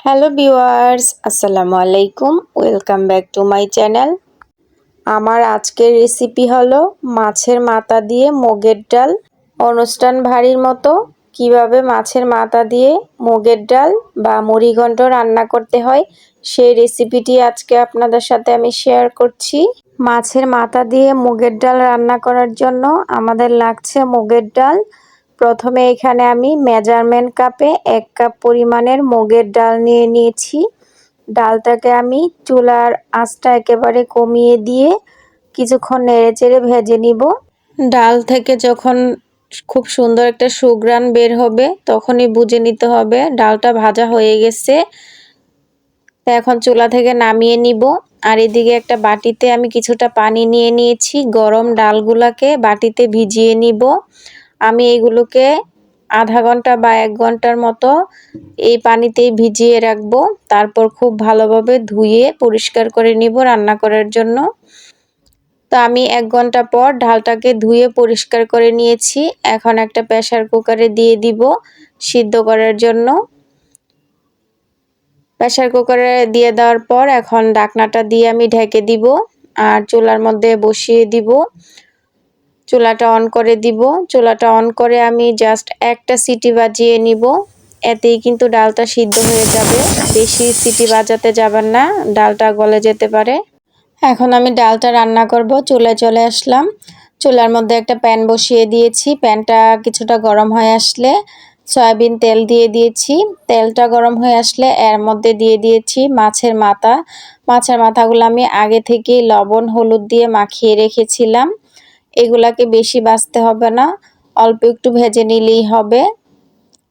Hello viewers, আসসালামু আলাইকুম। Welcome back to my channel. আমার আজকের রেসিপি হলো মাছের মাথা দিয়ে মুগের ডাল। অনুষ্ঠান ভারীর মতো কিভাবে মাছের মাথা দিয়ে মুগের ডাল বা মুড়িঘণ্ট রান্না করতে হয় সেই রেসিপিটি আজকে আপনাদের সাথে আমি শেয়ার করছি। মাছের মাথা দিয়ে মুগের ডাল রান্না করার জন্য আমাদের লাগছে মুগের ডাল। প্রথমে এখানে আমি মেজারমেন্ট কাপে 1 কাপ পরিমাণের মুগের ডাল নিয়ে নিয়েছি। ডালটাকে আমি চুলার আঁচটা একেবারে কমিয়ে দিয়ে কিছুক্ষণ নেড়েচেড়ে ভেজে নিব। ডাল থেকে যখন খুব সুন্দর একটা সুঘ্রাণ বের হবে তখনই বুঝে নিতে হবে ডালটা ভাজা হয়ে গেছে। তো এখন চুলা থেকে নামিয়ে নিব। আর এদিকে একটা বাটিতে আমি কিছুটা পানি নিয়ে নিয়েছি। গরম ডালগুলোকে বাটিতে ভিজিয়ে নিব। আমি এগুলোকে আধা ঘন্টা বা 1 ঘন্টার মতো এই পানিতেই ভিজিয়ে রাখবো। তারপর খুব ভালোভাবে ধুয়ে পরিষ্কার করে নিব রান্না করার জন্য। তো আমি 1 ঘন্টা পর ডালটাকে ধুয়ে পরিষ্কার করে নিয়েছি। এখন একটা প্রেসার কুকারে দিয়ে দিব সিদ্ধ করার জন্য। প্রেসার কুকারে দিয়ে দেওয়ার পর এখন ঢাকনাটা দিয়ে আমি ঢেকে দিব আর চুলার মধ্যে বসিয়ে দিব। চুলাটা অন করে দিব। চুলাটা অন করে আমি জাস্ট একটা সিটি বাজিয়ে নিব। এতেই কিন্তু ডালটা সিদ্ধ হয়ে যাবে। বেশি সিটি বাজাতে যাবেন না, ডালটা গলে যেতে পারে। এখন আমি ডালটা রান্না করব। চুলায় চলে আসলাম। চুলার মধ্যে একটা প্যান বসিয়ে দিয়েছি। প্যানটা কিছুটা গরম হয়ে আসলে সয়াবিন তেল দিয়ে দিয়েছি। তেলটা গরম হয়ে আসলে এর মধ্যে দিয়ে দিয়েছি মাছের মাথা। মাছের মাথাগুলো আমি আগে থেকেই লবণ হলুদ দিয়ে মাখিয়ে রেখেছিলাম। এগুলাকে বেশি ভাজতে হবে না, অল্প একটু ভেজে নিলেই হবে।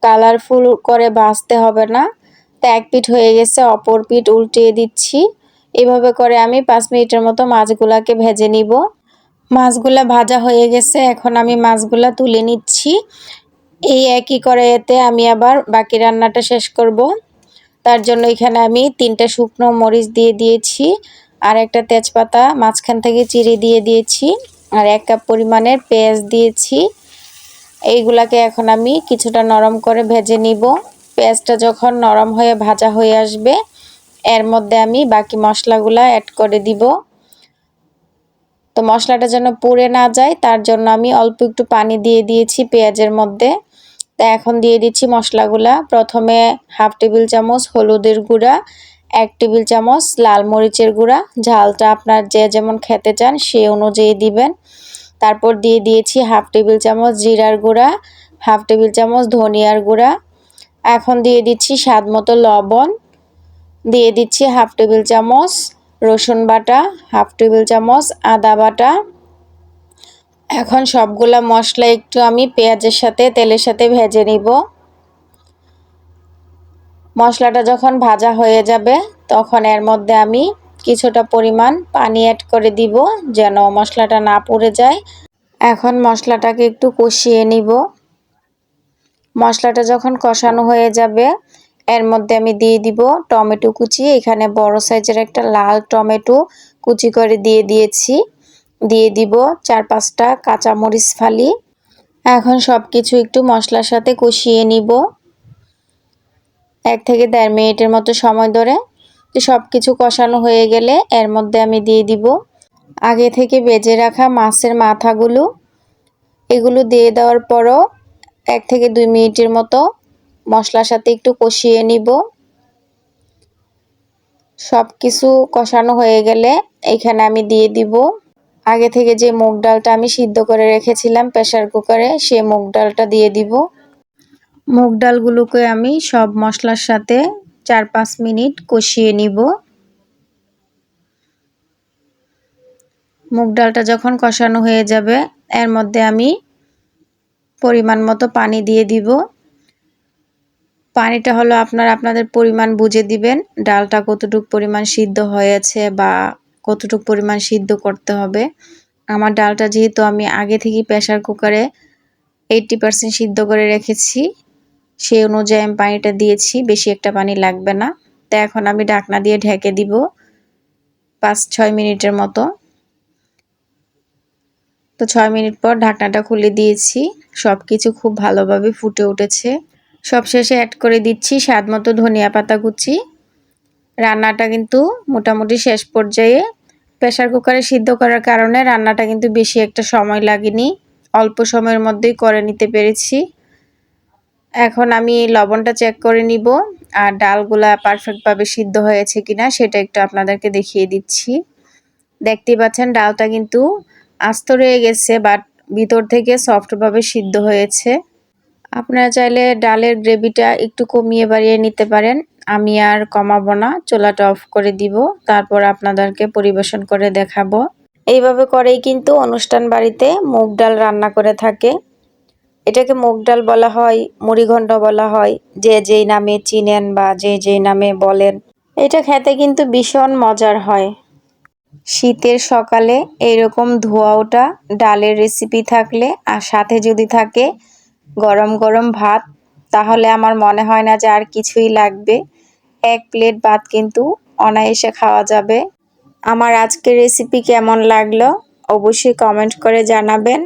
কালারফুল করে ভাজতে হবে না। তো এক পিঠ হয়ে গেছে, অপর পিঠ উল্টিয়ে দিচ্ছি। এভাবে করে আমি 5 মিনিটের মতো মাছগুলাকে ভেজে নিব। মাছগুলা ভাজা হয়ে গেছে, এখন আমি মাছগুলা তুলে নিচ্ছি। এই একই কড়াইতে আমি আবার বাকি রান্নাটা শেষ করব। তার জন্য এখানে আমি 3টা শুকনো মরিচ দিয়ে দিয়েছি আর একটা তেজপাতা মাঝখান থেকে চিড়ে দিয়ে দিয়েছি আর 1 কাপ পরিমাণের পেঁয়াজ দিয়েছি। এইগুলাকে এখন আমি কিছুটা নরম করে ভেজে নিব। পেঁয়াজটা যখন নরম হয়ে ভাজা হয়ে আসবে এর মধ্যে আমি বাকি মশলাগুলা অ্যাড করে দিব। তো মশলাটা যেন পুড়ে না যায় তার জন্য আমি অল্প একটু পানি দিয়ে দিয়েছি পেঁয়াজের মধ্যে। তো এখন দিয়ে দিচ্ছি মশলাগুলা। প্রথমে হাফ টেবিল চামচ হলুদের গুঁড়া, 1 টেবিল চামচ লাল মরিচের গুঁড়া। ঝালটা আপনার যে যেমন খেতে চান সেই অনুযায়ী দিবেন। তারপর দিয়ে দিয়েছি হাফ টেবিল চামচ জিরার গুঁড়া, হাফ টেবিল চামচ ধনিয়ার গুঁড়া। এখন দিয়ে দিচ্ছি স্বাদ মতো লবণ, দিয়ে দিচ্ছি হাফ টেবিল চামচ রসুন বাটা, হাফ টেবিল চামচ আদা বাটা। এখন সবগুলা মশলা একটু আমি পেঁয়াজের সাথে তেলের সাথে ভেজে নিব। মশলাটা যখন ভাজা হয়ে যাবে তখন এর মধ্যে আমি কিছুটা পরিমাণ পানি অ্যাড করে দিব যেন মশলাটা না পুড়ে যায়। এখন মশলাটাকে একটু কষিয়ে নিব। মশলাটা যখন কষানো হয়ে যাবে এর মধ্যে আমি দিয়ে দিব টমেটো কুচি। এখানে বড় সাইজের একটা লাল টমেটো কুচি করে দিয়ে দিয়েছি। দিয়ে দিব 4-5টা কাঁচামরিচ ফালি। এখন সব কিছু একটু মশলার সাথে কষিয়ে নিব 1 থেকে 1.5 মিনিটের মতো সময় ধরে। তো সব কিছু কষানো হয়ে গেলে এর মধ্যে আমি দিয়ে দিব আগে থেকে ভেজে রাখা মাছের মাথাগুলো। এগুলো দিয়ে দেওয়ার পরও 1 থেকে 2 মিনিটের মতো মশলার সাথে একটু কষিয়ে নিব। সব কিছু কষানো হয়ে গেলে এখানে আমি দিয়ে দিব আগে থেকে যে মুগ ডালটা আমি সিদ্ধ করে রেখেছিলাম প্রেসার কুকারে, সেই মুগ ডালটা দিয়ে দিব। মুগ ডালগুলোকে আমি সব মশলার সাথে 4-5 মিনিট কষিয়ে নিব। মুগ ডালটা যখন কষানো হয়ে যাবে এর মধ্যে আমি পরিমাণ মতো পানি দিয়ে দিব। পানিটা হলো আপনাদের পরিমাণ বুঝে দিবেন, ডালটা কতটুকু পরিমাণ সিদ্ধ হয়েছে বা কতটুকু পরিমাণ সিদ্ধ করতে হবে। আমার ডালটা যেহেতু আমি আগে থেকেই প্রেসার কুকারে 80% সিদ্ধ করে রেখেছি, সেই অনুযায়ী আমি পানিটা দিয়েছি, বেশি একটা পানি লাগবে না। তো এখন আমি ঢাকনা দিয়ে ঢেকে দিব 5-6 মিনিটের মতো। তো 6 মিনিট পর ঢাকনাটা খুলে দিয়েছি। সব কিছু খুব ভালোভাবে ফুটে উঠেছে। সবশেষে অ্যাড করে দিচ্ছি স্বাদ মতো ধনিয়া পাতা কুচি। রান্নাটা কিন্তু মোটামুটি শেষ পর্যায়ে। প্রেসার কুকারে সিদ্ধ করার কারণে রান্নাটা কিন্তু বেশি একটা সময় লাগেনি, অল্প সময়ের মধ্যেই করে নিতে পেরেছি। এখন আমি লবণটা চেক করে নিব আর ডালগুলা পারফেক্টভাবে সিদ্ধ হয়েছে কিনা সেটা একটু আপনাদেরকে দেখিয়ে দিচ্ছি। দেখতেই পাচ্ছেন ডালটা কিন্তু আস্ত রয়ে গেছে, বাট ভিতর থেকে সফটভাবে সিদ্ধ হয়েছে। আপনারা চাইলে ডালের গ্রেভিটা একটু কমিয়ে বাড়িয়ে নিতে পারেন। আমি আর কমাবো না, চুলাটা অফ করে দিব, তারপর আপনাদেরকে পরিবেশন করে দেখাবো। এইভাবে করেই কিন্তু অনুষ্ঠান বাড়িতে মুগ ডাল রান্না করে থাকে। এটাকে মুগ ডাল বলা হয়, মুড়িঘণ্ট বলা হয়, যে যেই নামে চিনেন বা যে যেই নামে বলেন। এটা খেতে কিন্তু ভীষণ মজার হয়। শীতের সকালে এরকম ধোয়া ওঠা ডালের রেসিপি থাকলে আর সাথে যদি থাকে গরম গরম ভাত, তাহলে আমার মনে হয় না যে আর কিছুই লাগবে। এক প্লেট ভাত কিন্তু অনায়াসে খাওয়া যাবে। আমার আজকের রেসিপি কেমন লাগলো অবশ্যই কমেন্ট করে জানাবেন।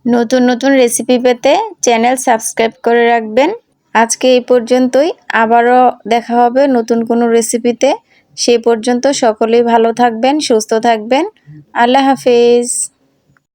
নতুন নতুন রেসিপি পেতে চ্যানেল সাবস্ক্রাইব করে রাখবেন। আজকে এই পর্যন্তই, আবারও দেখা হবে নতুন কোনো রেসিপিতে। সেই পর্যন্ত সকলেই ভালো থাকবেন, সুস্থ থাকবেন। আল্লাহ হাফেজ।